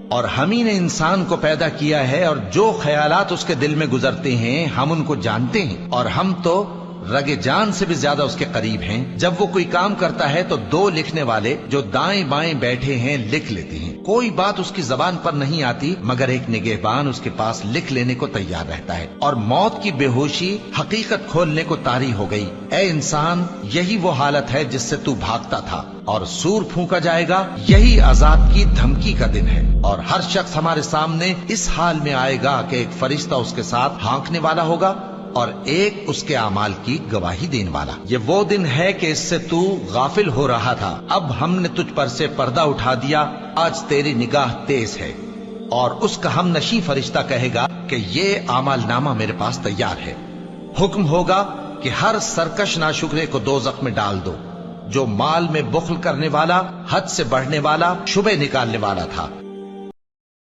اور ہم ہی نے انسان کو پیدا کیا ہے، اور جو خیالات اس کے دل میں گزرتے ہیں ہم ان کو جانتے ہیں، اور ہم تو رگ جان سے بھی زیادہ اس کے قریب ہیں۔ جب وہ کوئی کام کرتا ہے تو دو لکھنے والے جو دائیں بائیں بیٹھے ہیں لکھ لیتے ہیں۔ کوئی بات اس کی زبان پر نہیں آتی مگر ایک نگہبان اس کے پاس لکھ لینے کو تیار رہتا ہے۔ اور موت کی بے ہوشی حقیقت کھولنے کو طاری ہو گئی۔ اے انسان، یہی وہ حالت ہے جس سے تو بھاگتا تھا، اور سور پھونکا جائے گا، یہی عذاب کی دھمکی کا دن ہے۔ اور ہر شخص ہمارے سامنے اس حال میں آئے گا کہ ایک فرشتہ اس کے ساتھ ہانکنے والا ہوگا اور ایک اس کے اعمال کی گواہی دینے والا۔ یہ وہ دن ہے کہ اس سے تو غافل ہو رہا تھا، اب ہم نے تجھ پر سے پردہ اٹھا دیا، آج تیری نگاہ تیز ہے۔ اور اس کا ہم نشیں فرشتہ کہے گا کہ یہ اعمال نامہ میرے پاس تیار ہے۔ حکم ہوگا کہ ہر سرکش ناشکرے کو دوزخ میں ڈال دو، جو مال میں بخل کرنے والا، حد سے بڑھنے والا، شبہ نکالنے والا تھا۔